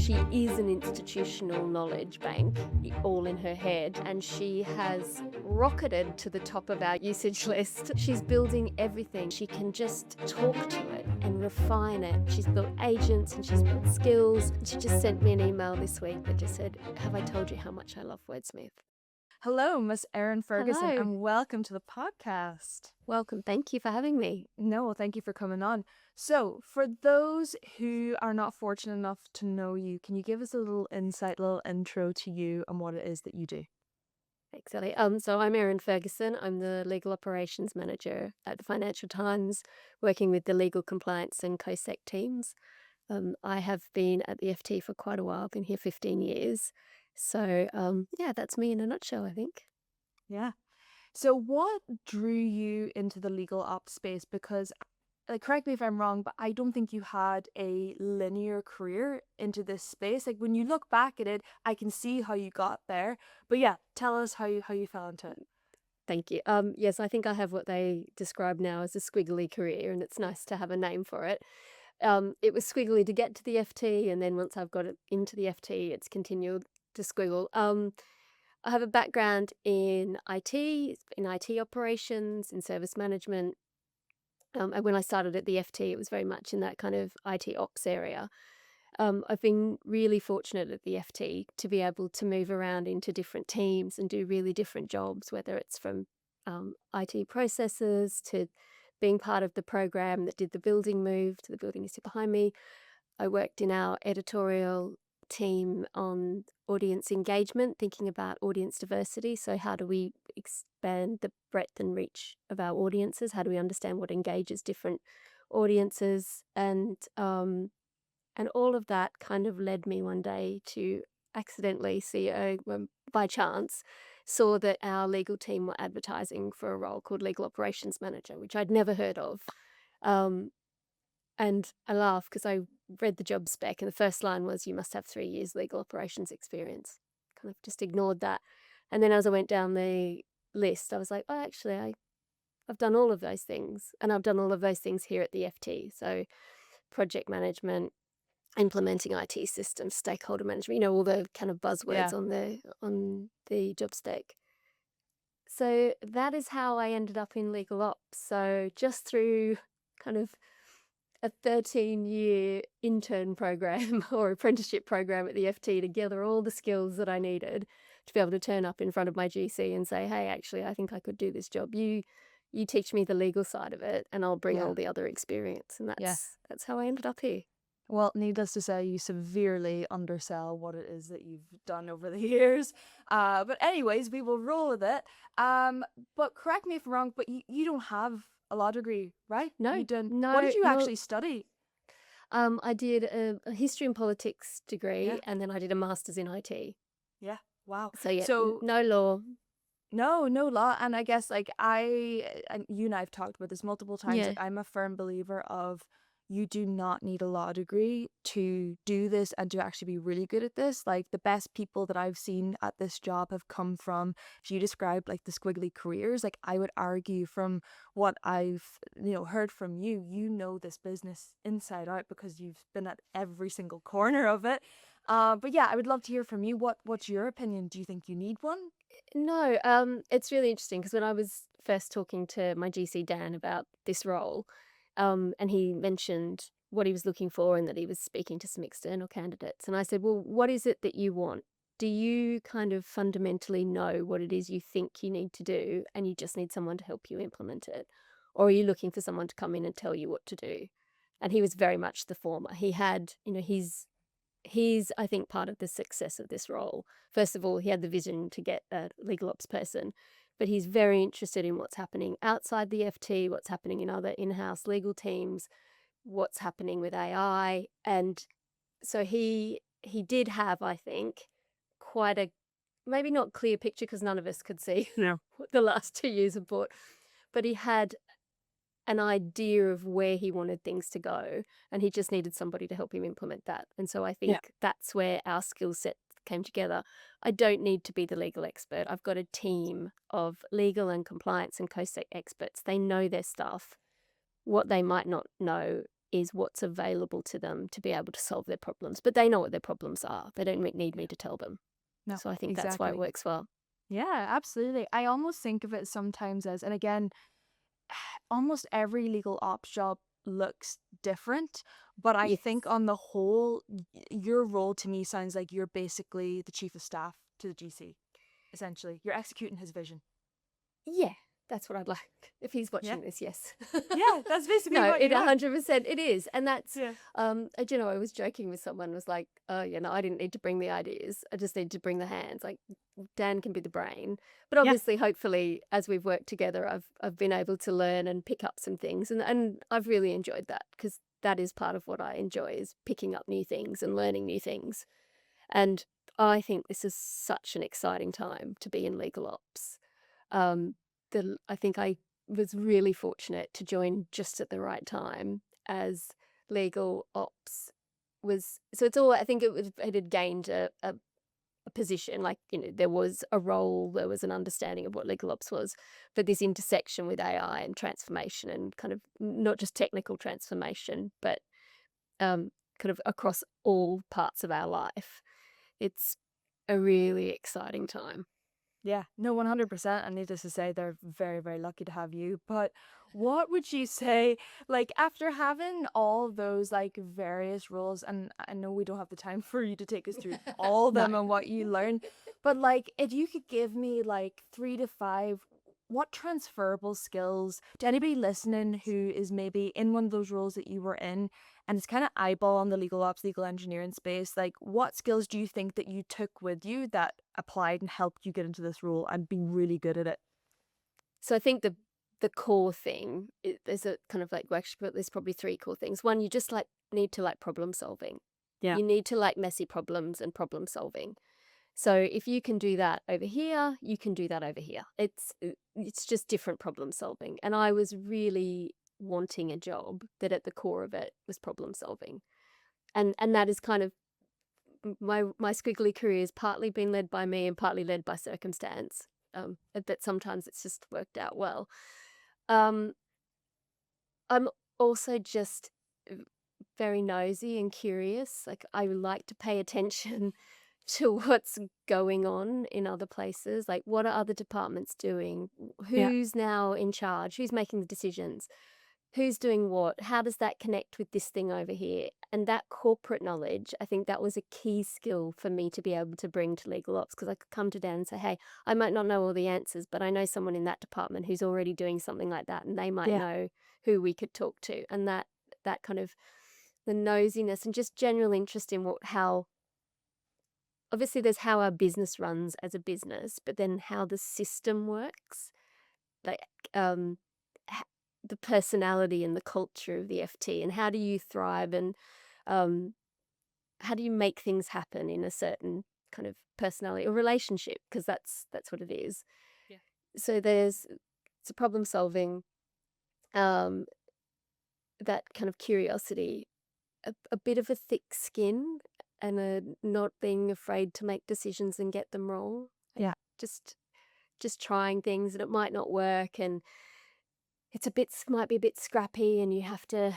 She is an institutional knowledge bank, all in her head, and she has rocketed to the top of our usage list. She's building everything. She can just talk to it and refine it. She's built agents and she's built skills. She just sent me an email this week that just said, "Have I told you how much I love Wordsmith?" Hello, Miss Erin Ferguson, Hello. and welcome to the podcast. Welcome. Thank you for having me. No, thank you for coming on. So, for those who are not fortunate enough to know you, can you give us a little insight, little intro to you and what it is that you do? Excellent. So I'm Erin Ferguson. I'm the legal operations manager at the Financial Times, working with the legal compliance and COSEC teams. I have been at the FT for quite a while. I've been here 15 years. So yeah, that's me in a nutshell, I think. Yeah. So, what drew you into the legal ops space? Because, like, correct me if I'm wrong, but I don't think you had a linear career into this space. Like, when you look back at it, I can see how you got there. But yeah, tell us how you fell into it. Thank you. Yes, I think I have what they describe now as a squiggly career, and it's nice to have a name for it. It was squiggly to get to the FT, and then once I've got it into the FT, it's continued to squiggle. I have a background in IT operations, in service management. And when I started at the FT, it was very much in that kind of IT ops area. I've been really fortunate at the FT to be able to move around into different teams and do really different jobs, whether it's from IT processes to being part of the program that did the building move to the building you see behind me. I worked in our editorial team on audience engagement, thinking about audience diversity. So, how do we expand the breadth and reach of our audiences? How do we understand what engages different audiences? And all of that kind of led me one day to accidentally see by chance, saw that our legal team were advertising for a role called legal operations manager, which I'd never heard of. Um, and I laugh because I read the job spec and the first line was, "You must have 3 years legal operations experience." Kind of just ignored that. And then as I went down the list, I was like, "Oh, actually, I've done all of those things. And I've done all of those things here at the FT. So project management, implementing IT systems, stakeholder management, all the kind of buzzwords Yeah. on the job spec." So that is how I ended up in legal ops. So just through kind of a 13-year intern program or apprenticeship program at the FT to gather all the skills that I needed to be able to turn up in front of my GC and say, "Hey, actually, I think I could do this job. You teach me the legal side of it, and I'll bring Yeah. all the other experience." And Yeah. that's how I ended up here. Well, needless to say, you severely undersell what it is that you've done over the years. But anyways, we will roll with it. But correct me if I'm wrong, but you don't have a law degree, right? No, You didn't. What no, did you no. actually study? I did a history and politics degree, Yeah. and then I did a master's in IT. Yeah. Wow. So yeah, So no law. no law. And I guess like and you and I've talked about this multiple times. Yeah. Like I'm a firm believer of you do not need a law degree to do this and to actually be really good at this. Like the best people that I've seen at this job have come from, if you describe like the squiggly careers, like I would argue from what I've, heard from you, this business inside out because you've been at every single corner of it. But yeah, I would love to hear from you. What's your opinion? Do you think you need one? No, it's really interesting because when I was first talking to my GC Dan about this role, and he mentioned what he was looking for and that he was speaking to some external candidates, and I said, "Well, what is it that you want? Do you kind of fundamentally know what it is you think you need to do, and you just need someone to help you implement it, or are you looking for someone to come in and tell you what to do?" And he was very much the former. He had, he's I think part of the success of this role. First of all, he had the vision to get a legal ops person, but he's very interested in what's happening outside the FT, what's happening in other in-house legal teams, what's happening with AI. And so he did have, I think, quite a, maybe not clear picture because none of us could see what the last 2 years have brought, but he had an idea of where he wanted things to go, and he just needed somebody to help him implement that. And so I Yeah. think that's where our skill set came together. I don't need to be the legal expert. I've got a team of legal and compliance and COSEC experts. They know their stuff. What they might not know is what's available to them to be able to solve their problems. But they know what their problems are. They don't need me Yeah. to tell them. No, So I think that's why it exactly. works well. Yeah, absolutely. I almost think of it sometimes as, and again, almost every legal ops job looks different, but I Yes. think on the whole, your role to me sounds like you're basically the chief of staff to the GC, essentially. You're executing his vision. Yeah, that's what I'd like. If he's Yeah. watching this, yes. Yeah, that's basically No, what it you are. 100% it is. And that's, Yeah. you know, I was joking with someone, was like, oh, you know, I didn't need to bring the ideas. I just need to bring the hands. Like, Dan can be the brain. But Yeah. obviously, hopefully, as we've worked together, I've been able to learn and pick up some things. And I've really enjoyed that, because that is part of what I enjoy, is picking up new things and learning new things. And I think this is such an exciting time to be in legal ops. Um, I think I was really fortunate to join just at the right time, as legal ops was, so it's all, I think it had gained a position, like, you know, there was a role, there was an understanding of what legal ops was, but this intersection with AI and transformation, and kind of not just technical transformation, but um, kind of across all parts of our life. It's a really exciting time. Yeah, no, 100%. And needless to say, they're very, very lucky to have you. But what would you say, like, after having all those, like, various roles, and I know we don't have the time for you to take us through all of No. them and what you learned, but, like, if you could give me, like, 3 to 5, what transferable skills to anybody listening who is maybe in one of those roles that you were in and it's kind of eyeball on the legal ops, legal engineering space, like what skills do you think that you took with you that applied and helped you get into this role and be really good at it? So I think the core thing, there's a kind of like, well, actually, but there's probably three core things. One, you just like need to like problem solving. Yeah. You need to like messy problems and problem solving. So if you can do that over here, you can do that over here. It's just different problem solving. And I was really wanting a job that at the core of it was problem solving. And that is kind of my squiggly career has partly been led by me and partly led by circumstance. But sometimes it's just worked out well. Um, I'm also just very nosy and curious. Like, I like to pay attention to what's going on in other places. Like, what are other departments doing? Yeah. Who's now in charge? Who's making the decisions? Who's doing what? How does that connect with this thing over here? And that corporate knowledge, I think that was a key skill for me to be able to bring to legal ops, because I could come to Dan and say, hey, I might not know all the answers, but I know someone in that department who's already doing something like that, and they might Yeah. know who we could talk to. And that kind of the nosiness and just general interest in how obviously there's how our business runs as a business, but then how the system works, like um h- the personality and the culture of the FT, and how do you thrive, and um how do you make things happen in a certain kind of personality or relationship, because that's what it is. Yeah. So there's it's a problem solving, um that kind of curiosity, a bit of a thick skin, and a not being afraid to make decisions and get them wrong. Like, Yeah. just trying things, and it might not work, and it's a bit might be a bit scrappy, and you have to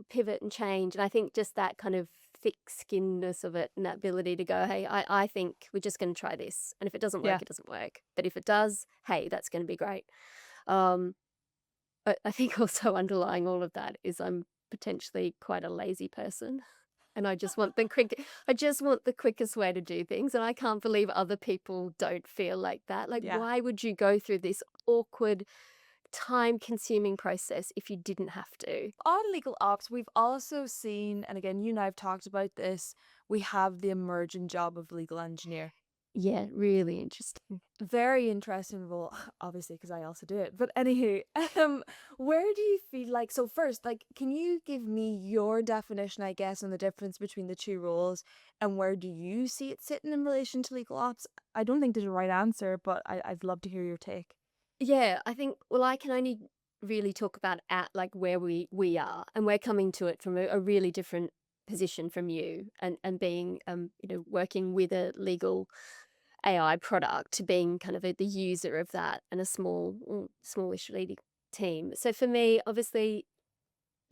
pivot and change. And I think just that kind of thick skinness of it, and that ability to go, hey, I think we're just going to try this, and if it doesn't Yeah. work, it doesn't work. But if it does, hey, that's going to be great. Um, but I think also underlying all of that is I'm potentially quite a lazy person. And I just want the quickest way to do things, and I can't believe other people don't feel like that. Like, Yeah. why would you go through this awkward, time-consuming process if you didn't have to? On legal ops, we've also seen, and again, you and I have talked about this, we have the emerging job of legal engineer. Yeah, really interesting. Very interesting role, obviously, because I also do it. But anywho, where do you feel like, so first, like, can you give me your definition, I guess, on the difference between the two roles, and where do you see it sitting in relation to legal ops? I don't think there's a right answer, but I'd love to hear your take. Yeah, I think, well, I can only really talk about at like where we are, and we're coming to it from a really different position from you, and being working with a legal AI product, to being kind of the user of that, and a smallish leading team. So for me, obviously,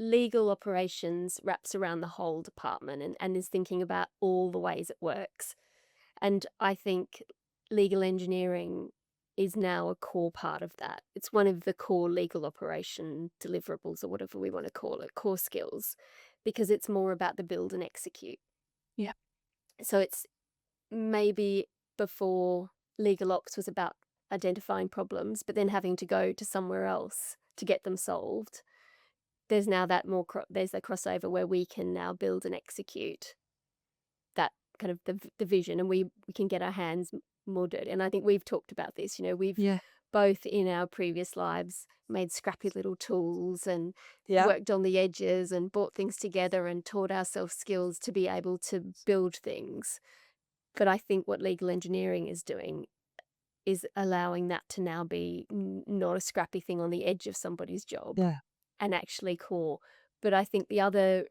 legal operations wraps around the whole department and is thinking about all the ways it works. And I think legal engineering is now a core part of that. It's one of the core legal operation deliverables, or whatever we want to call it, core skills, because it's more about the build and execute. Yeah. So it's maybe before legal ops was about identifying problems, but then having to go to somewhere else to get them solved. There's now that there's a crossover where we can now build and execute that kind of the vision, and we can get our hands more dirty. And I think we've talked about this. We've Yeah. both in our previous lives made scrappy little tools and Yeah. worked on the edges and brought things together and taught ourselves skills to be able to build things. But I think what legal engineering is doing is allowing that to now be not a scrappy thing on the edge of somebody's job Yeah. and actually core. But I think the other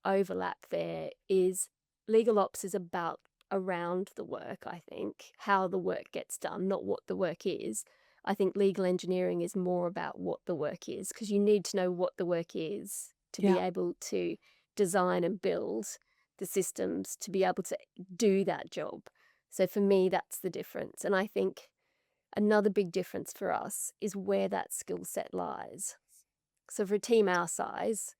overlap there is legal ops is about around the work, I think, how the work gets done, not what the work is. I think legal engineering is more about what the work is, because you need to know what the work is to be Yeah. able to design and build the systems to be able to do that job. So for me, that's the difference. And I think another big difference for us is where that skill set lies. So for a team our size,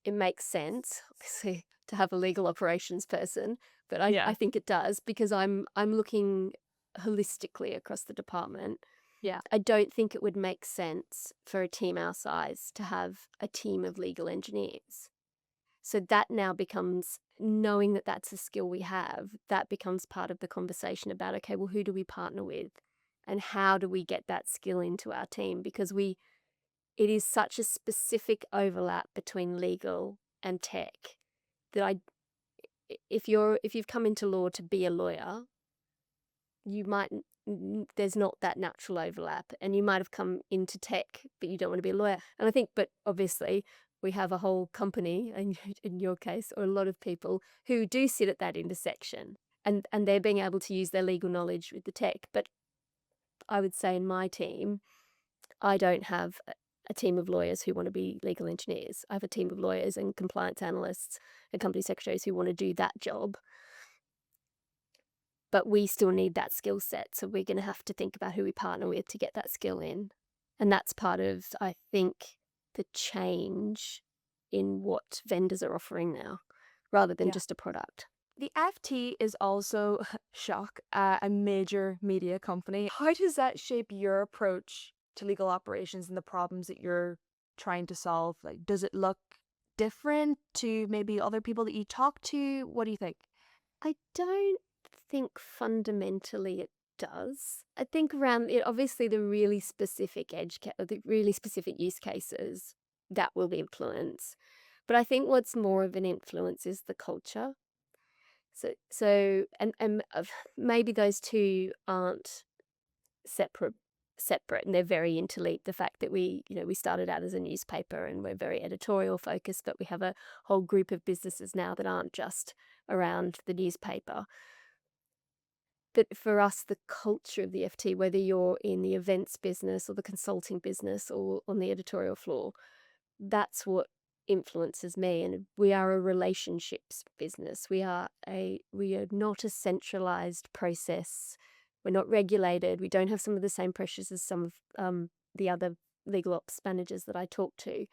it makes sense, obviously, to have a legal operations person, but I Yeah. think it does because I'm looking holistically across the department. Yeah. I don't think it would make sense for a team our size to have a team of legal engineers. So that now becomes, knowing that that's a skill we have, that becomes part of the conversation about, okay, well, who do we partner with and how do we get that skill into our team? Because it is such a specific overlap between legal and tech that if you've come into law to be a lawyer, you might there's not that natural overlap, and you might have come into tech but you don't want to be a lawyer. And I think, but obviously we have a whole company, and in your case, or a lot of people who do sit at that intersection, and they're being able to use their legal knowledge with the tech. But I would say in my team, I don't have a team of lawyers who want to be legal engineers. I have a team of lawyers and compliance analysts and company secretaries who want to do that job. But we still need that skill set. So we're going to have to think about who we partner with to get that skill in. And that's part of, I think, the change in what vendors are offering now, rather than Yeah. just a product. The FT is also, shock, a major media company. How does that shape your approach to legal operations and the problems that you're trying to solve? Like, does it look different to maybe other people that you talk to? What do you think? I don't think fundamentally it does. I think around it, obviously, the really specific the really specific use cases that will influence. But I think what's more of an influence is the culture. So maybe those two aren't separate separate and they're very interlinked. The fact that we started out as a newspaper and we're very editorial focused, but we have a whole group of businesses now that aren't just around the newspaper. But for us, the culture of the FT, whether you're in the events business or the consulting business or on the editorial floor, that's what influences me. And we are a relationships business. We are not a centralized process. We're not regulated. We don't have some of the same pressures as some of the other legal ops managers that I talk to.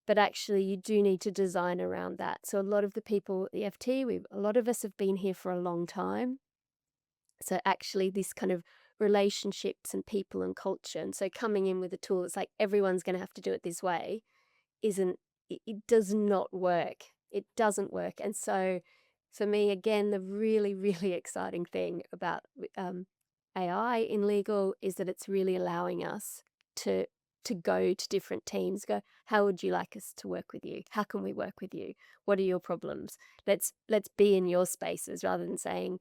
But actually, you do need to design around that. So a lot of the people at the FT, a lot of us have been here for a long time. So actually, this kind of relationships and people and culture. And so coming in with a tool that's like everyone's going to have to do it this way isn't, it does not work. It doesn't work. And so for me, again, the really, really exciting thing about AI in legal is that it's really allowing us to go to different teams, go, how would you like us to work with you? How can we work with you? What are your problems? Let's be in your spaces rather than saying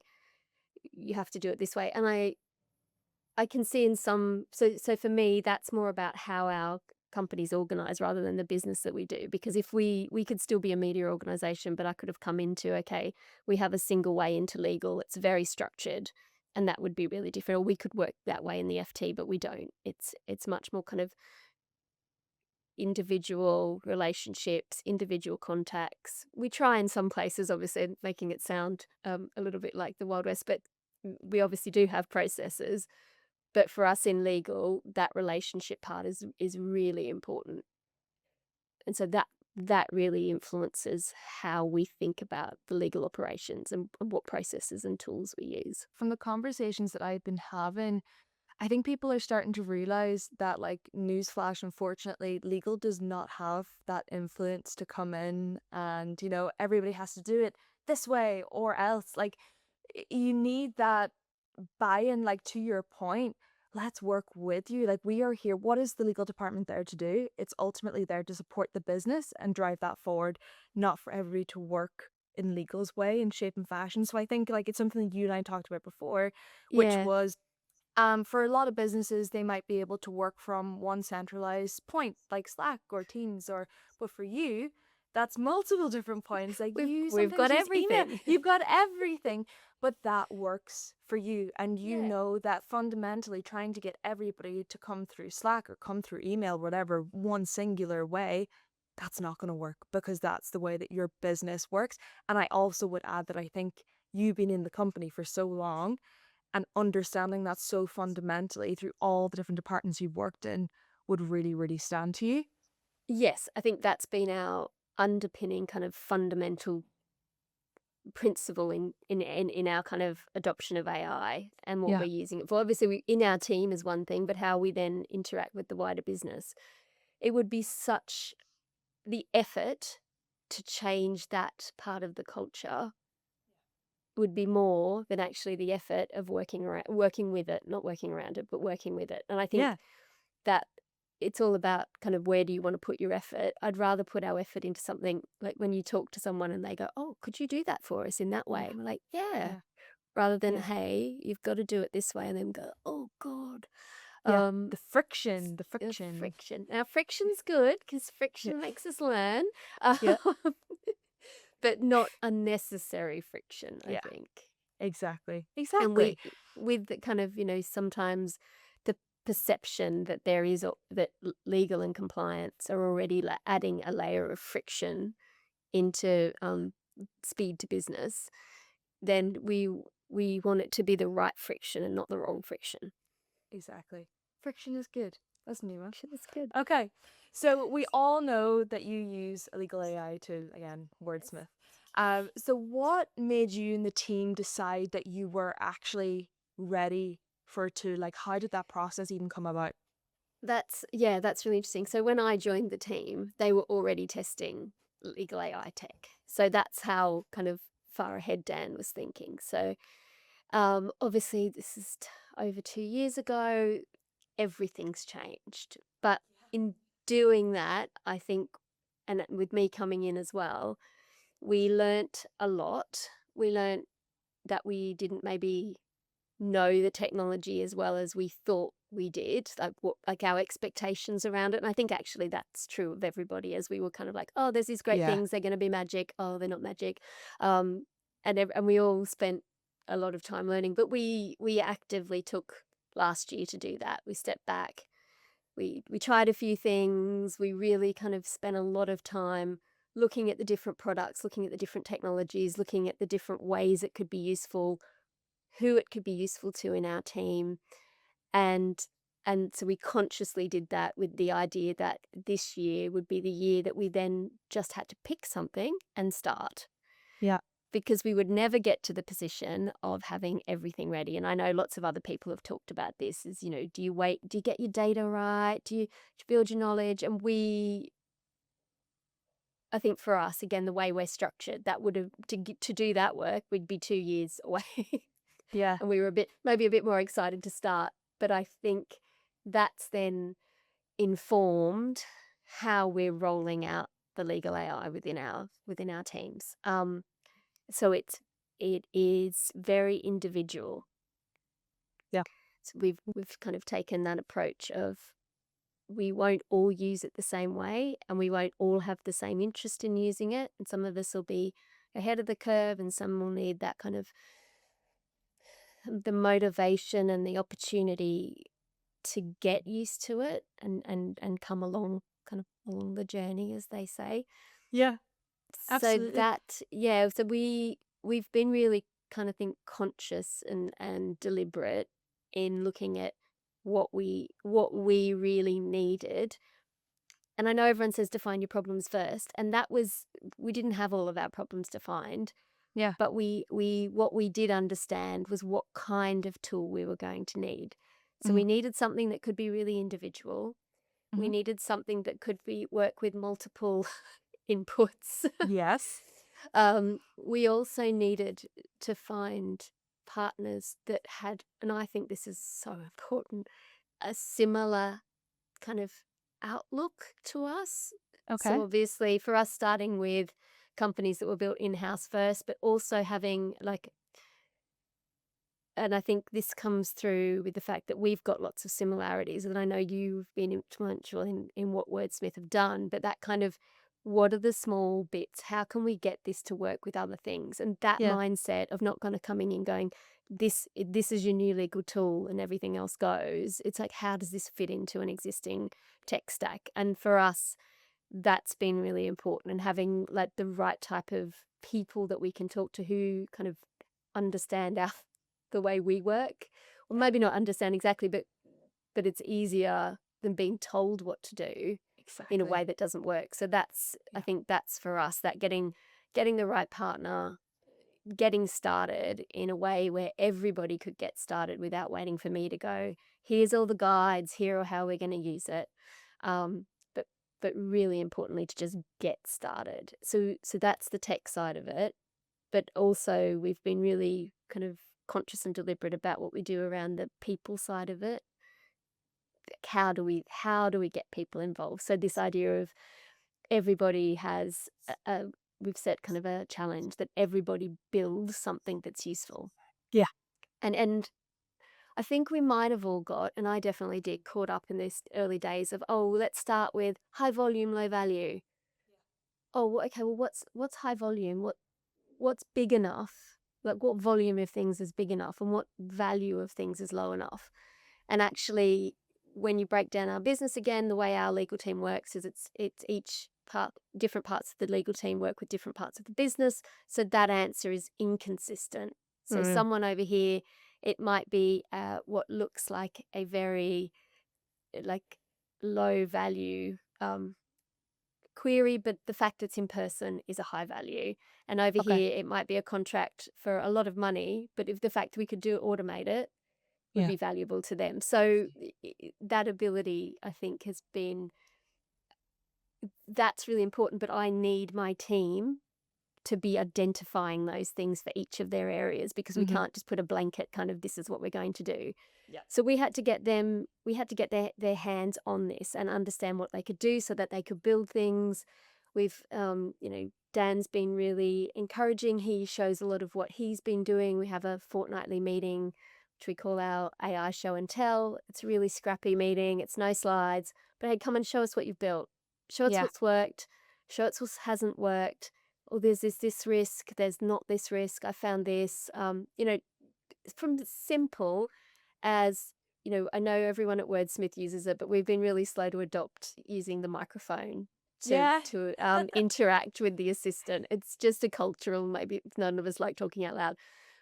you have to do it this way. And I can see in some, so for me, that's more about how our company's organized rather than the business that we do. Because if we could still be a media organization, but I could have come into, okay, we have a single way into legal, it's very structured, and that would be really different. Or we could work that way in the FT, but we don't. It's much more kind of individual relationships, individual contacts. We try in some places, obviously, making it sound a little bit like the Wild West, but we obviously do have processes. But for us in legal, that relationship part is really important. And so that really influences how we think about the legal operations and what processes and tools we use. From the conversations that I've been having, I think people are starting to realize that, like, newsflash, unfortunately, legal does not have that influence to come in and, everybody has to do it this way or else. Like, you need that buy-in, like, to your point. Let's work with you. Like, we are here. What is the legal department there to do? It's ultimately there to support the business and drive that forward, not for everybody to work in legal's way and shape and fashion. So I think, like, it's something that you and I talked about before, which Yeah. was for a lot of businesses, they might be able to work from one centralized point, like Slack or Teams, but for you, that's multiple different points. Like, you We've got sometimes use email, everything. you've got everything, but that works for you. And you Yeah. know that fundamentally trying to get everybody to come through Slack or come through email, whatever, one singular way, that's not going to work because that's the way that your business works. And I also would add that I think you've been in the company for so long and understanding that so fundamentally through all the different departments you've worked in would really, really stand to you. Yes, I think that's been our underpinning kind of fundamental principle in our kind of adoption of AI and what we're Yeah. using it for. Obviously, in our team is one thing, but how we then interact with the wider business. It would be such the effort to change that part of the culture would be more than actually the effort of working with it, not working around it, but working with it. And I think Yeah. that it's all about kind of where do you want to put your effort. I'd rather put our effort into something like when you talk to someone and they go, "Oh, could you do that for us in that way?" Yeah. And we're like, "Yeah." Yeah. Rather than, Yeah. "Hey, you've got to do it this way," and then go, "Oh God." Yeah. Um, The friction, the friction. friction. Now, friction's good because Yeah. friction makes us learn, Yeah. but not unnecessary friction, I Yeah. think. Exactly. And Exactly. with the kind of, sometimes the perception that that legal and compliance are already adding a layer of friction into speed to business, then we want it to be the right friction and not the wrong friction. Exactly. Friction is good. That's a new one. Friction is good. Okay. So we all know that you use a legal AI to, again, Wordsmith. So what made you and the team decide that you were actually ready for it to, like, how did that process even come about? That's really interesting. So when I joined the team, they were already testing legal AI tech. So that's how kind of far ahead Dan was thinking. So obviously this is over 2 years ago. Everything's changed, but in doing that, I think, and with me coming in as well, we learnt a lot. We learnt that we didn't maybe know the technology as well as we thought we did, like our expectations around it. And I think actually that's true of everybody, as we were kind of like, oh, there's these great Yeah. things, they're going to be magic. Oh, they're not magic. Um, and we all spent a lot of time learning, but we actively took last year to do that. We stepped back. We tried a few things. We really kind of spent a lot of time looking at the different products, looking at the different technologies, looking at the different ways it could be useful, who it could be useful to in our team. And and so we consciously did that with the idea that this year would be the year that we then just had to pick something and start, Yeah. because we would never get to the position of having everything ready. And I know lots of other people have talked about this is, do you wait, do you get your data right? Do you build your knowledge? And I think for us, again, the way we're structured, that would have to do that work, we'd be 2 years away. Yeah. And we were maybe a bit more excited to start. But I think that's then informed how we're rolling out the legal AI within our teams. So it is very individual. Yeah. So we've kind of taken that approach of we won't all use it the same way, and we won't all have the same interest in using it. And some of us will be ahead of the curve, and some will need that kind of the motivation and the opportunity to get used to it and come along kind of along the journey, as they say. Yeah, So absolutely. that, yeah, so we've been really kind of think conscious and deliberate in looking at what we really needed. And I know everyone says define your problems first, and that was we didn't have all of our problems defined, Yeah. but we what we did understand was what kind of tool we were going to need. So Mhm, we needed something that could be really individual. We mhm. needed something that could be work with multiple inputs. Yes. We also needed to find partners that had, and I think this is so important, a similar kind of outlook to us. So Okay. obviously for us starting with companies that were built in-house first, but also having like, and I think this comes through with the fact that we've got lots of similarities, and I know you've been influential in what Wordsmith have done, but that kind of, what are the small bits? How can we get this to work with other things? And that Yeah. mindset of not kind of coming in going, this is your new legal tool and everything else goes. It's like, how does this fit into an existing tech stack? And for us, that's been really important, and having like the right type of people that we can talk to who kind of understand our the way we work. Or maybe not understand exactly, but it's easier than being told what to do in a Exactly. way that doesn't work. So that's, I Yeah. think that's for us, that getting the right partner, getting started in a way where everybody could get started without waiting for me to go, here's all the guides, here are how we're going to use it. Um, but but really importantly to just get started. So that's the tech side of it. But also we've been really kind of conscious and deliberate about what we do around the people side of it. Like, how do we get people involved? So this idea of everybody has we've set kind of a challenge that everybody builds something that's useful. Yeah. And I think we might have all got, and I definitely did, caught up in this early days of, oh, let's start with high volume, low value. Oh, okay, well, what's high volume? What's big enough? Like, what volume of things is big enough, and what value of things is low enough? And actually, when you break down our business again, the way our legal team works is it's each part, different parts of the legal team work with different parts of the business. So that answer is inconsistent. So Mm. someone over here, it might be what looks like a very like low value query, but the fact it's in person is a high value. And over Okay. here, it might be a contract for a lot of money, but if the fact we could automate it would Yeah. be valuable to them. So that ability, I think, has been, that's really important. But I need my team to be identifying those things for each of their areas, because we Mhm. can't just put a blanket kind of, this is what we're going to do. Yeah. So we had to get their hands on this and understand what they could do so that they could build things. We've, Dan's been really encouraging. He shows a lot of what he's been doing. We have a fortnightly meeting, which we call our AI show and tell. It's a really scrappy meeting. It's no slides, but hey, come and show us what you've built. Show us Yeah. what's worked. Show us what hasn't worked. Oh, there's this risk. There's not this risk. I found this. From simple as, I know everyone at Wordsmith uses it, but we've been really slow to adopt using the microphone to Yeah. to interact with the assistant. It's just a cultural, maybe none of us like talking out loud.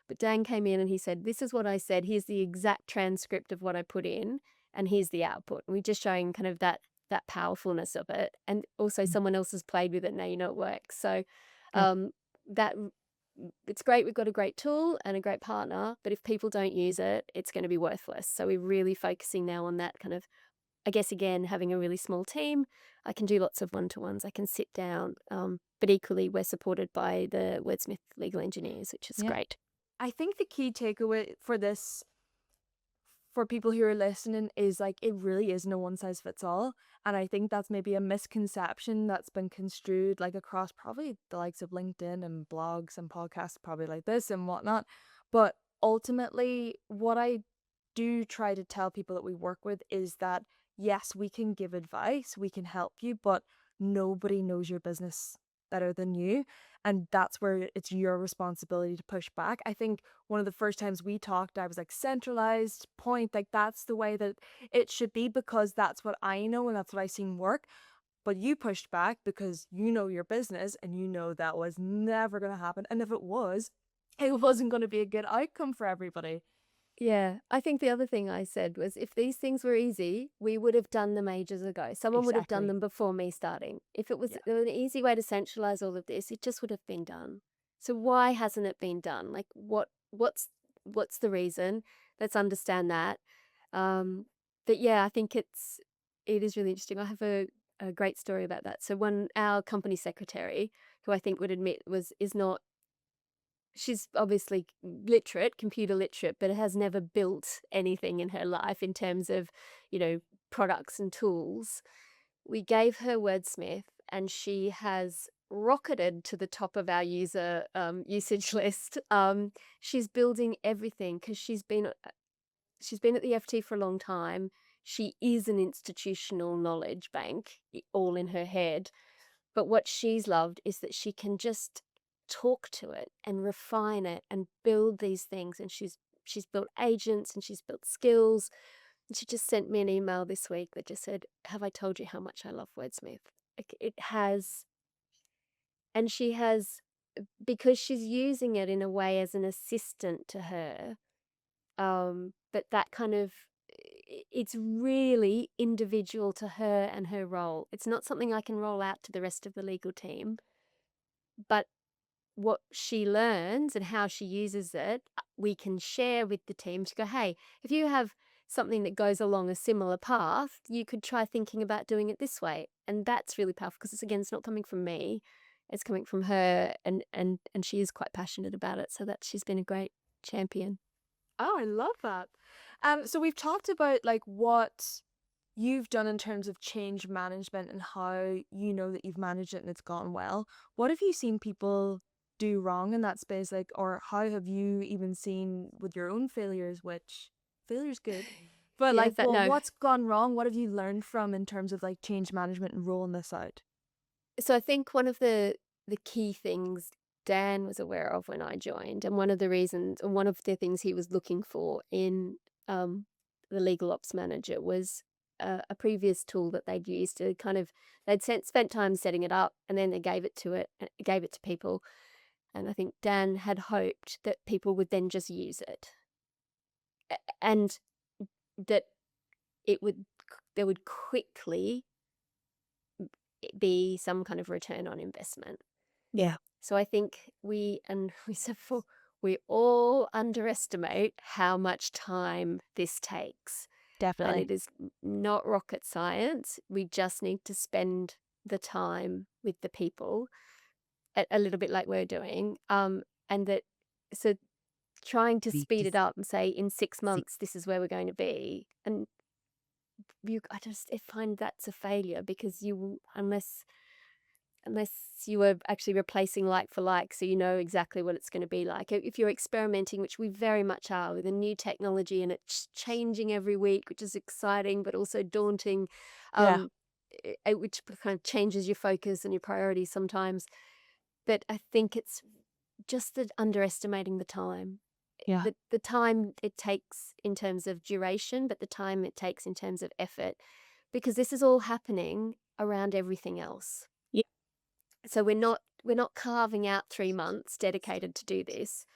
But Dan came in and he said, "This is what I said. Here's the exact transcript of what I put in, and here's the output." And we're just showing kind of that powerfulness of it, and also Mm. someone else has played with it. Now you know it works. So Good. that it's great. We've got a great tool and a great partner, but if people don't use it, it's going to be worthless. So we're really focusing now on that kind of, I guess, again, having a really small team. I can do lots of one-to-ones. I can sit down, but equally we're supported by the Wordsmith legal engineers, which is Yeah. great. I think the key takeaway for this, for people who are listening, is like it really is no one size fits all. And I think that's maybe a misconception that's been construed like across probably the likes of LinkedIn and blogs and podcasts, probably like this and whatnot. But ultimately, what I do try to tell people that we work with is that yes, we can give advice, we can help you, but nobody knows your business better than you. And that's where it's your responsibility to push back. I think one of the first times we talked, I was like, centralized point, like that's the way that it should be because that's what I know and that's what I seen work. But you pushed back because you know your business and you know that was never going to happen. And if it was, it wasn't going to be a good outcome for everybody. Yeah, I think the other thing I said was if these things were easy, we would have done them ages ago. Someone would have done Exactly. them before me starting. If it was Yeah. an easy way to centralize all of this, it just would have been done. So why hasn't it been done? Like what's the reason? Let's understand that. Um, but yeah, I think it is really interesting. I have a great story about that. So when our company secretary, who I think would admit is not she's obviously literate, computer literate, but has never built anything in her life in terms of, you know, products and tools. We gave her Wordsmith and she has rocketed to the top of our user usage list. She's building everything because she's been at the FT for a long time. She is an institutional knowledge bank, all in her head. But what she's loved is that she can just talk to it and refine it and build these things. And she's built agents and she's built skills. And she just sent me an email this week that just said, "Have I told you how much I love Wordsmith?" Like it has, and she has because she's using it in a way as an assistant to her. But that kind of it's really individual to her and her role. It's not something I can roll out to the rest of the legal team, but what she learns and how she uses it, we can share with the team to go, hey, if you have something that goes along a similar path, you could try thinking about doing it this way. And that's really powerful because it's not coming from me. It's coming from her and she is quite passionate about it. So that she's been a great champion. Oh, I love that. So we've talked about like what you've done in terms of change management and how you know that you've managed it and it's gone well. What have you seen people do wrong in that space? Like, or how have you even seen with your own failures, which failure's good, but Yeah, like, that well, no. what's gone wrong? What have you learned from in terms of like change management and rolling this out? So I think one of the key things Dan was aware of when I joined, and one of the reasons, and one of the things he was looking for in the legal ops manager was a previous tool that they'd used to kind of spent time setting it up, and then they gave it to people, and I think Dan had hoped that people would then just use it, and that it would there would quickly be some kind of return on investment. Yeah, So I think we said before, we all underestimate how much time this takes. And definitely. it is not rocket science. We just need to spend the time with the people, a little bit like we're doing. And that, so trying to speed it up and say in 6 months, this is where we're going to be. And I find that's a failure because unless you were actually replacing like for like, so you know exactly what it's going to be like. If you're experimenting, which we very much are, with a new technology and it's changing every week, which is exciting but also daunting, Yeah, um, which kind of changes your focus and your priorities sometimes. But I think it's just that underestimating the time. yeah, The time it takes in terms of duration, but the time it takes in terms of effort, because this is all happening around everything else. yeah, So we're not carving out 3 months dedicated to do this.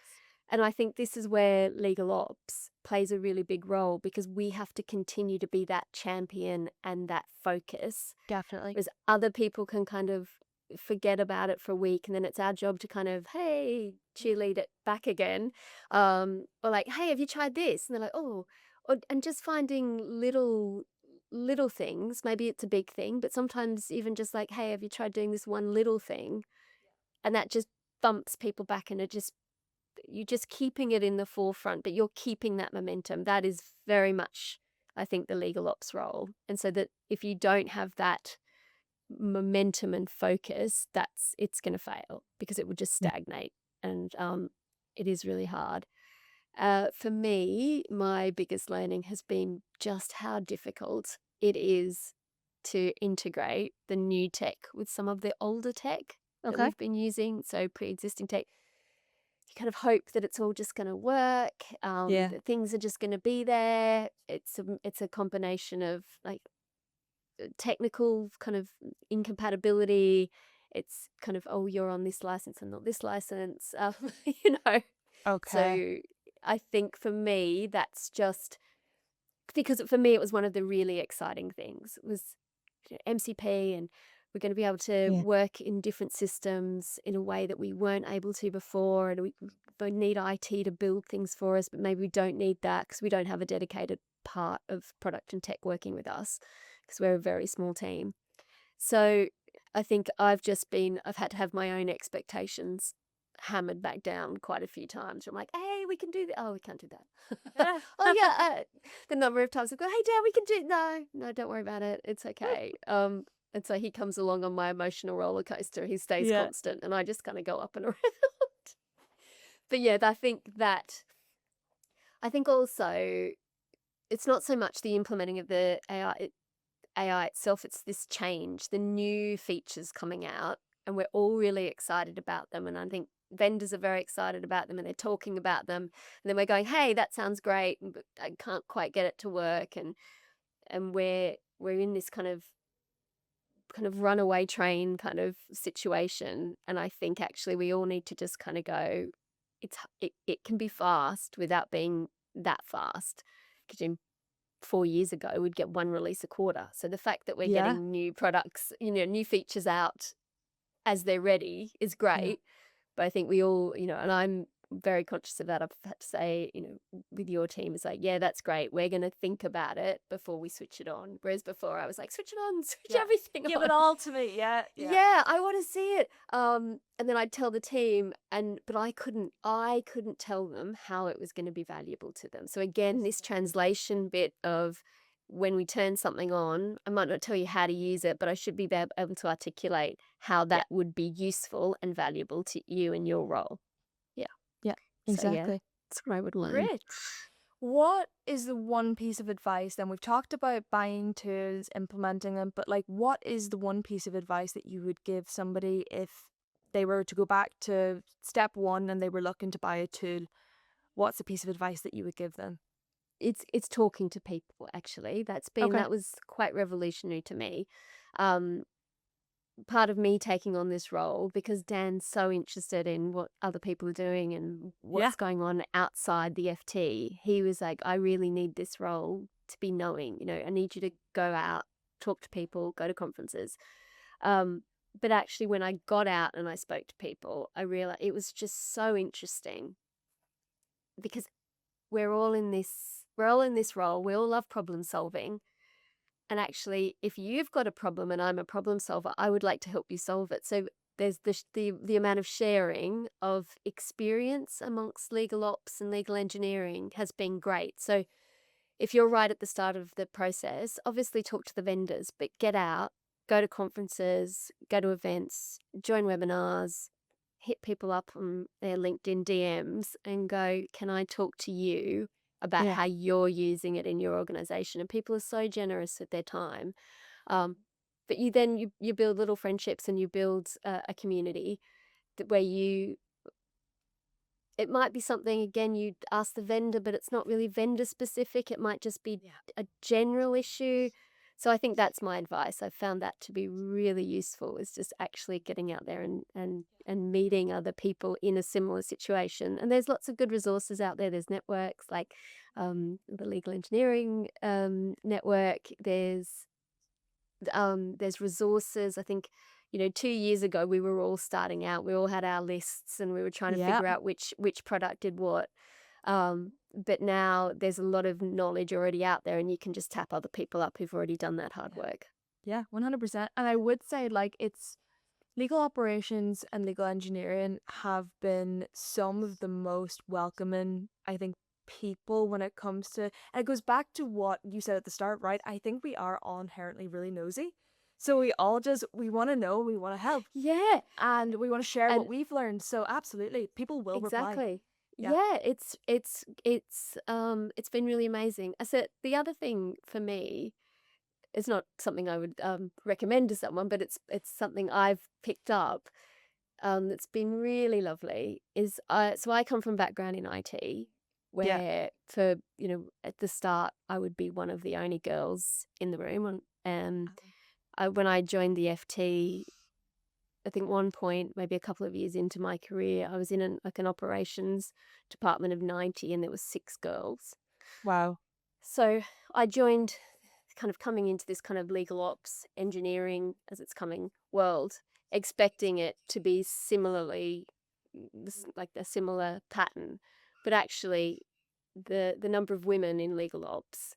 And I think this is where legal ops plays a really big role because we have to continue to be that champion and that focus, definitely. whereas other people can kind of forget about it for a week and then it's our job to kind of, hey, cheerlead it back again. Or like, hey, have you tried this? And they're like, oh, and just finding little things. Maybe it's a big thing, but sometimes even just like, hey, have you tried doing this one little thing? And that just bumps people back and you're just keeping it in the forefront, but you're keeping that momentum. That is very much, I think, the legal ops role. And so that if you don't have that momentum and focus, it's going to fail because it would just Yeah. stagnate. And it is really hard. For me, my biggest learning has been just how difficult it is to integrate the new tech with some of the older tech that Okay. we've been using. So pre-existing tech, you kind of hope that it's all just going to work, Yeah. that things are just going to be there. It's a combination of like technical kind of incompatibility. It's kind of, oh, you're on this license and not this license, you know. Okay. So I think for me, that's just because for me, it was one of the really exciting things was MCP, and we're going to be able to Yeah. work in different systems in a way that we weren't able to before. And we need IT to build things for us, but maybe we don't need that because we don't have a dedicated part of product and tech working with us because we're a very small team. So I think I've had to have my own expectations hammered back down quite a few times. I'm like, hey, we can do that. Oh, we can't do that. Oh yeah, the number of times I go, hey, Dad, we can do no, don't worry about it. It's okay. And so he comes along on my emotional roller coaster. He stays Yeah. constant, and I just kind of go up and around. But yeah, I think also it's not so much the implementing of the AI itself, it's this change, the new features coming out, and we're all really excited about them. And I think vendors are very excited about them and they're talking about them. And then we're going, hey, that sounds great, but I can't quite get it to work. And we're in this kind of runaway train kind of situation. And I think actually we all need to just kind of go, it can be fast without being that fast. Because 4 years ago, we'd get one release a quarter. So the fact that we're Yeah. getting new products, new features out as they're ready is Yeah. great. But I think we all, and I'm very conscious of that. I've had to say, with your team, it's like, yeah, that's great. We're going to think about it before we switch it on. Whereas before I was like, switch it on, switch Yeah. everything Give on. it all to me. Yeah. Yeah. Yeah, I want to see it. And then I'd tell the team, but I couldn't tell them how it was going to be valuable to them. So again, this translation bit of when we turn something on, I might not tell you how to use it, but I should be able to articulate how Yeah. that would be useful and valuable to you in your role. Yeah. Yeah. So yeah, Exactly. that's what I would learn. Great. What is the one piece of advice then? We've talked about buying tools, implementing them, but like what is the one piece of advice that you would give somebody if they were to go back to step one and they were looking to buy a tool? What's the piece of advice that you would give them? It's talking to people actually. Okay. That was quite revolutionary to me. Um, Part of me taking on this role because Dan's so interested in what other people are doing and Yeah. what's going on outside the FT. He was like, I really need this role to be knowing, I need you to go out, talk to people, go to conferences. Um, but actually, when I got out and I spoke to people, I realized it was just so interesting because we're all in this role. We all love problem solving. And actually, if you've got a problem and I'm a problem solver, I would like to help you solve it. So there's the amount of sharing of experience amongst legal ops and legal engineering has been great. So if you're right at the start of the process, obviously talk to the vendors, but get out, go to conferences, go to events, join webinars, hit people up on their LinkedIn DMs and go, can I talk to you about Yeah. how you're using it in your organization? And people are so generous with their time. Um, but you build little friendships and you build a community where it might be something, again, you ask the vendor, but it's not really vendor specific. It might just be Yeah. a general issue. So I think that's my advice. I've found that to be really useful is just actually getting out there and meeting other people in a similar situation. And there's lots of good resources out there. There's networks like the Legal Engineering Network. There's resources. I think, 2 years ago we were all starting out. We all had our lists and we were trying to Yeah. figure out which product did what. But now there's a lot of knowledge already out there, and you can just tap other people up who've already done that hard work. Yeah. 100%. And I would say like it's legal operations and legal engineering have been some of the most welcoming, I think, people when it comes to, and it goes back to what you said at the start, right? I think we are all inherently really nosy. So we want to know, we want to help, Yeah, and we want to share what and we've learned. So absolutely, people will reply. exactly. Yeah. Yeah, it's been really amazing. I said the other thing for me, it's not something I would recommend to someone, but it's something I've picked up that's been really lovely. So I come from background in IT, Yeah. where for, at the start, I would be one of the only girls in the room. When I joined the FT, I think one point, maybe a couple of years into my career, I was in an operations department of 90 and there was 6 girls. Wow. So I joined kind of coming into this kind of legal ops engineering as it's coming world, expecting it to be similarly like a similar pattern. But actually the number of women in legal ops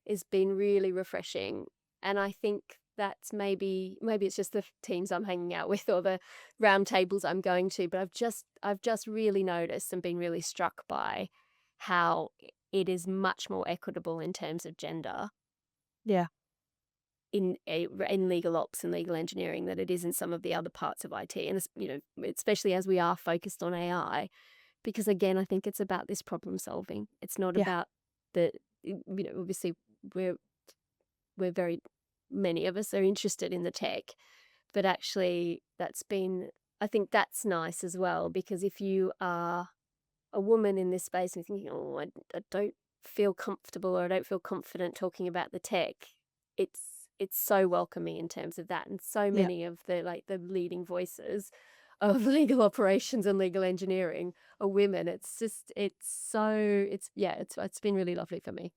has been really refreshing. And I think that's maybe it's just the teams I'm hanging out with or the round tables I'm going to, but I've just really noticed and been really struck by how it is much more equitable in terms of gender Yeah. in legal ops and legal engineering that it is in some of the other parts of IT, and especially as we are focused on AI, because again, I think it's about this problem solving. It's not Yeah. about obviously we're we're very many of us are interested in the tech, but actually I think that's nice as well, because if you are a woman in this space and thinking, oh, I don't feel comfortable or I don't feel confident talking about the tech, it's it's so welcoming in terms of that. And so Yeah. many of the leading voices of legal operations and legal engineering are women. It's been really lovely for me.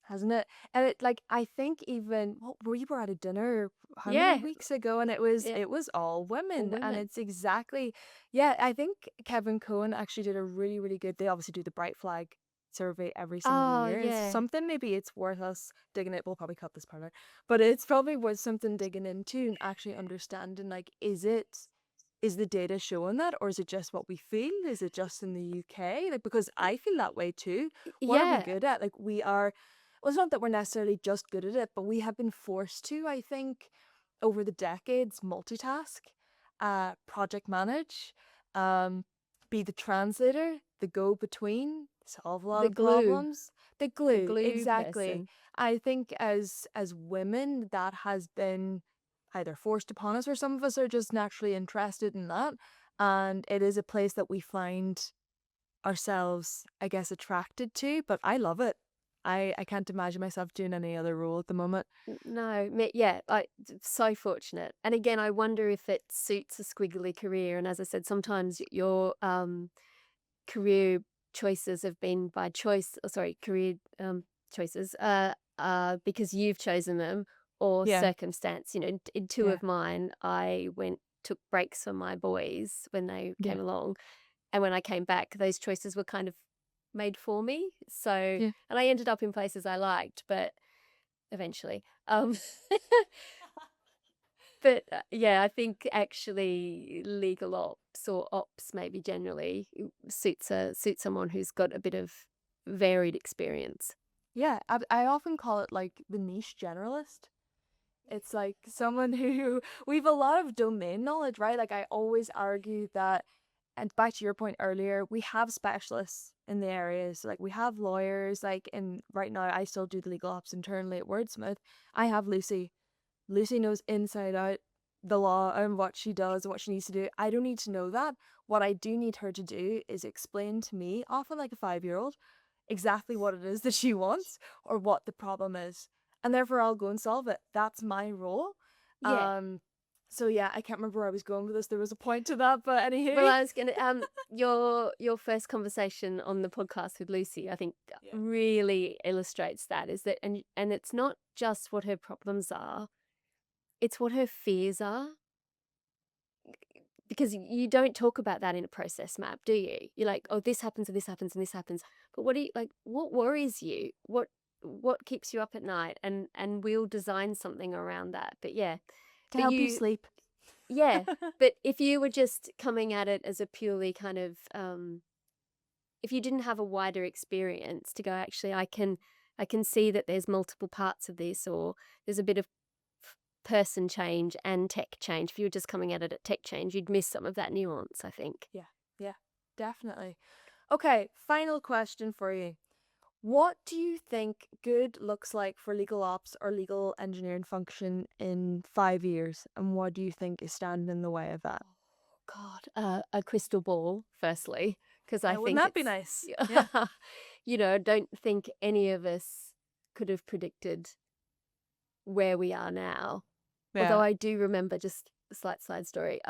Hasn't it? And it like I think even what we were at a dinner how many Yeah, weeks ago and it was yeah, it was all all women and women. it's exactly yeah, I think Kevin Cohen actually did a really, really good they obviously do the Bright Flag survey every single Oh year. It's yeah, something maybe it's worth us digging it. We'll probably cut this part out. But it's probably worth something digging into and actually understanding like is the data showing that or is it just what we feel? Is it just in the UK? Like because I feel that way too. What are we yeah. good at? Like we are well, it's not that we're necessarily just good at it, but we have been forced to, I think, over the decades, multitask, project manage, um, be the translator, the go between, solve a lot The of glue, problems. The the glue, glue exactly. person. I think as women, that has been either forced upon us or some of us are just naturally interested in that. And it is a place that we find ourselves, I guess, attracted to, but I love it. I can't imagine myself doing any other role at the moment. No, yeah, so fortunate. And again, I wonder if it suits a squiggly career. And as I said, sometimes your career choices have been by choice. Oh, sorry, career choices. Because you've chosen them or Yeah, circumstance. In two yeah, of mine, I took breaks for my boys when they yeah, came along, and when I came back, those choices were kind of made for me. So, yeah. and I ended up in places I liked, but eventually. But yeah, I think actually legal ops or ops maybe generally suits someone who's got a bit of varied experience. Yeah, I often call it like the niche generalist. It's like someone who we've a lot of domain knowledge, right? Like I always argue that, and back to your point earlier, we have specialists in the areas. Like we have lawyers, like in right now I still do the legal ops internally at Wordsmith. I have Lucy. Lucy knows inside out the law and what she does and what she needs to do. I don't need to know that. What I do need her to do is explain to me, often like a 5 year old, exactly what it is that she wants or what the problem is. And therefore I'll go and solve it. That's my role. Yeah. Um so yeah, I can't remember where I was going with this. There was a point to that, but Well, anywho. I was gonna your first conversation on the podcast with Lucy, I think Yeah. really illustrates that, is that and it's not just what her problems are, it's what her fears are. Because you don't talk about that in a process map, do you? You're like, oh, this happens and this happens and this happens. But what do you like? What worries you? What keeps you up at night? And we'll design something around that. But yeah, To but help you you, sleep. yeah. But if you were just coming at it as a purely kind of, if you didn't have a wider experience to go, actually, I can see that there's multiple parts of this, or there's a bit of person change and tech change. If you were just coming at it at tech change, you'd miss some of that nuance, I think. Yeah, yeah, definitely. Okay, final question for you. What do you think good looks like for legal ops or legal engineering function in 5 years? And what do you think is standing in the way of that? God, a crystal ball, firstly, because I Wouldn't think that be it's nice? Yeah. I don't think any of us could have predicted where we are now. Although Yeah. I do remember, just a slight side story,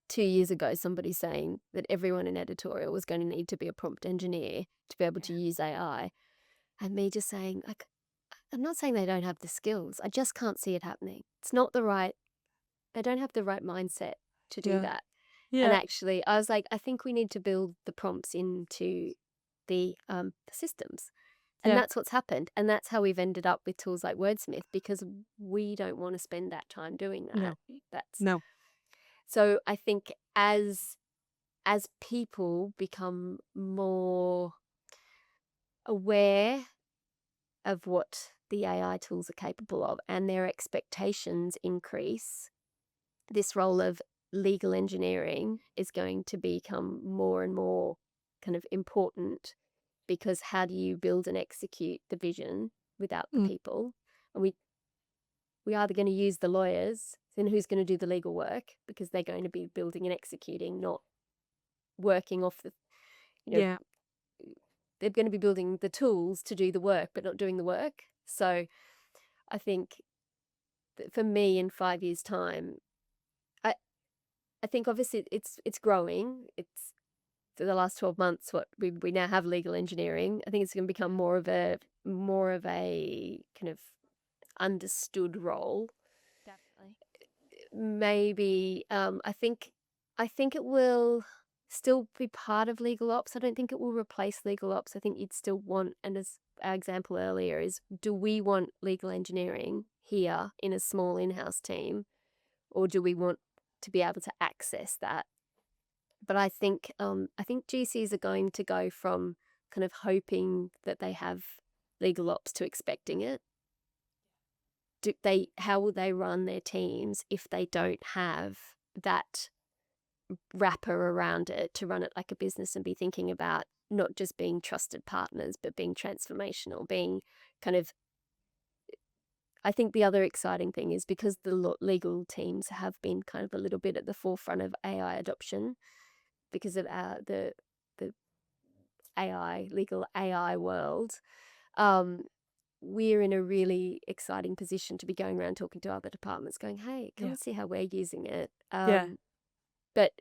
2 years ago, somebody saying that everyone in editorial was going to need to be a prompt engineer to be able to use AI, and me just saying, like, I'm not saying they don't have the skills, I just can't see it happening. It's not the right they don't have the right mindset to do Yeah. that. And Yeah. actually, I was like, I think we need to build the prompts into the systems. And Yeah. that's what's happened. And that's how we've ended up with tools like Wordsmith, because we don't want to spend that time doing that. No. That's No. so I think as people become more aware of what the AI tools are capable of and their expectations increase, this role of legal engineering is going to become more and more kind of important, because how do you build and execute the vision without the Mm. people? And we either going to use the lawyers, then who's going to do the legal work, because they're going to be building and executing, not working off the, you know, Yeah. they're going to be building the tools to do the work, but not doing the work. So I think that for me, in 5 years' time, I I think obviously it's growing. It's for the last 12 months what we now have legal engineering. I think it's going to become more of a kind of understood role. Definitely. Maybe I think it will still be part of legal ops. I don't think it will replace legal ops. I think you'd still want, and as our example earlier is, do we want legal engineering here in a small in-house team, or do we want to be able to access that? But I think GCs are going to go from kind of hoping that they have legal ops to expecting it. How will they run their teams if they don't have that wrapper around it to run it like a business and be thinking about not just being trusted partners, but being transformational, being kind of. I think the other exciting thing is, because the legal teams have been kind of a little bit at the forefront of AI adoption, because of the legal AI world, um, we're in a really exciting position to be going around talking to other departments, going, "Hey, come Yeah. and see how we're using it." Yeah. But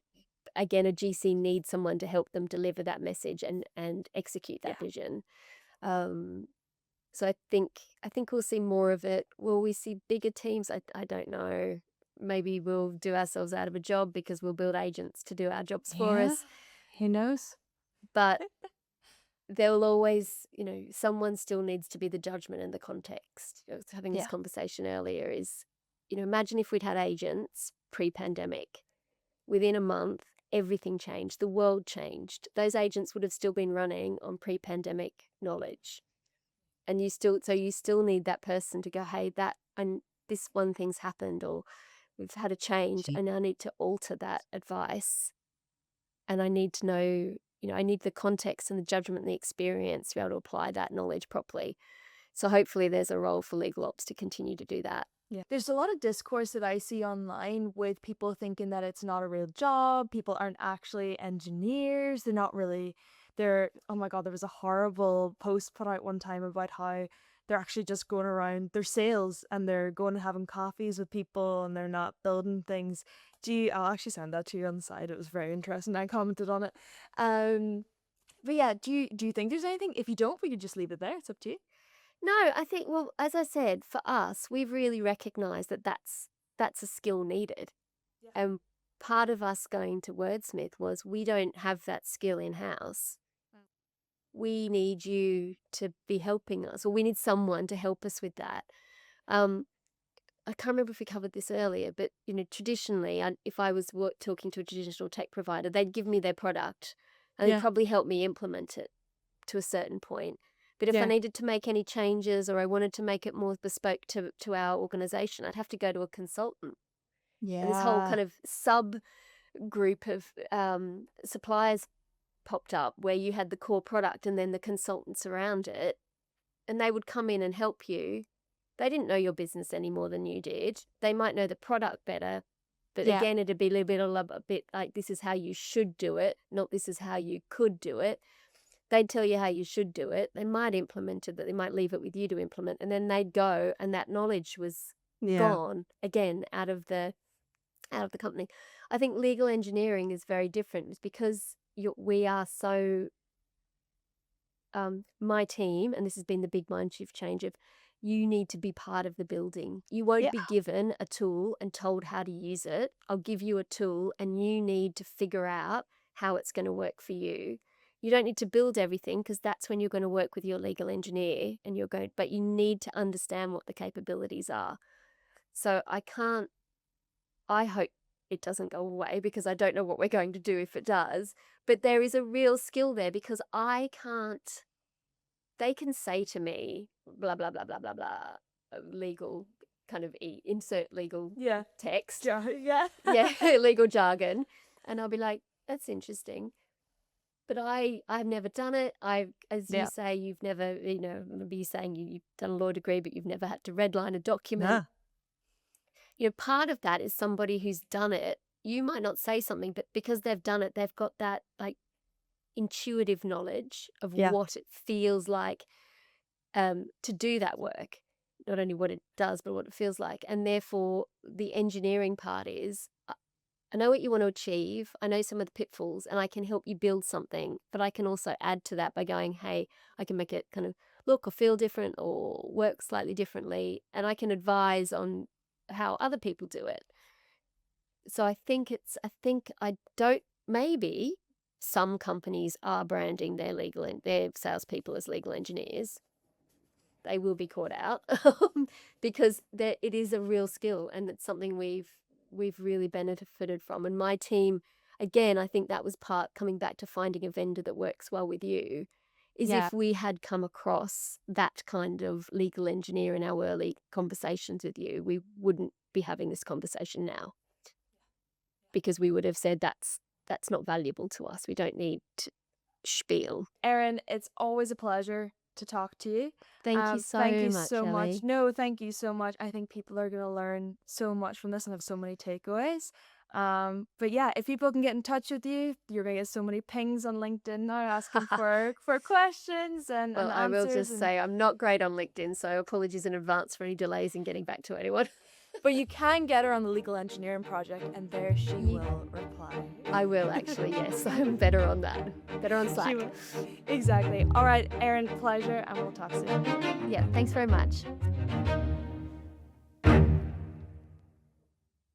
again, a GC needs someone to help them deliver that message and execute Yeah. that vision. Um, so I think we'll see more of it. Will we see bigger teams? I don't know. Maybe we'll do ourselves out of a job because we'll build agents to do our jobs for Yeah. us. Who knows? But there will always, someone still needs to be the judgment and the context. I was having this Yeah. conversation earlier is, imagine if we'd had agents pre-pandemic. Within a month, everything changed. The world changed. Those agents would have still been running on pre-pandemic knowledge. And you still need that person to go, hey, and this one thing's happened, or we've had a change, and I need to alter that advice. And I need to know, I need the context and the judgment and the experience to be able to apply that knowledge properly. So hopefully there's a role for legal ops to continue to do that. Yeah. There's a lot of discourse that I see online with people thinking that it's not a real job. People aren't actually engineers. Oh my God, there was a horrible post put out one time about how they're actually just going around, they're sales and they're going and having coffees with people and they're not building things. I'll actually send that to you on the side. It was very interesting. I commented on it. But yeah, do you think there's anything? If you don't, we could just leave it there. It's up to you. No, I think, well, as I said, for us, we've really recognized that that's a skill needed. Yeah. And part of us going to Wordsmith was, we don't have that skill in-house. We need you to be helping us, or we need someone to help us with that. I can't remember if we covered this earlier, but traditionally, if I was talking to a traditional tech provider, they'd give me their product, and they'd Yeah. probably help me implement it to a certain point. But if I Yeah. needed to make any changes, or I wanted to make it more bespoke to our organization, I'd have to go to a consultant. And this whole Yeah. kind of sub group of suppliers popped up, where you had the core product and then the consultants around it, and they would come in and help you. They didn't know your business any more than you did. They might know the product better, but Yeah. again, it'd be a bit like, this is how you should do it, not this is how you could do it. they'd tell you how you should do it. They might implement it, but they might leave it with you to implement, and then they'd go, and that knowledge was Yeah. gone again out of the company. I think legal engineering is very different. It's because we are so my team, and this has been the big mind shift change of you need to be part of the building. You won't Yeah. be given a tool and told how to use it. I'll give you a tool and you need to figure out how it's going to work for you. You don't need to build everything because that's when you're going to work with your legal engineer and but you need to understand what the capabilities are. So I hope it doesn't go away because I don't know what we're going to do if it does. But there is a real skill there because I can't, they can say to me, blah, blah, blah, blah, blah, blah, legal kind of insert legal Yeah. text. Yeah. Yeah, legal jargon. And I'll be like, that's interesting. But I've never done it. As you Yeah. say, you've never, maybe you're saying you've done a law degree, but you've never had to redline a document. No. Part of that is somebody who's done it. You might not say something, but because they've done it, they've got that like intuitive knowledge of Yeah. what it feels like to do that work. Not only what it does, but what it feels like. And therefore, the engineering part is I know what you want to achieve. I know some of the pitfalls, and I can help you build something. But I can also add to that by going, hey, I can make it kind of look or feel different or work slightly differently. And I can advise on how other people do it. So I think I don't, maybe some companies are branding their salespeople as legal engineers. They will be caught out because it is a real skill and it's something we've really benefited from. And my team, again, I think that was part coming back to finding a vendor that works well with you, is Yeah. if we had come across that kind of legal engineer in our early conversations with you, we wouldn't be having this conversation now because we would have said that's not valuable to us. We don't need to spiel. Erin, it's always a pleasure to talk to you. Thank you Thank so you much, so much. Ellie. No, thank you so much. I think people are going to learn so much from this and have so many takeaways. But yeah, if people can get in touch with you, you're going to get so many pings on LinkedIn now asking for questions and Well, I will answers. just say I'm not great on LinkedIn, so apologies in advance for any delays in getting back to anyone. But you can get her on the legal engineering project, and there she Ye- will reply. I will actually, yes. I'm better on that. Better on She Slack. will. Exactly. All right, Erin, pleasure, and we'll talk soon. Yeah, thanks very much.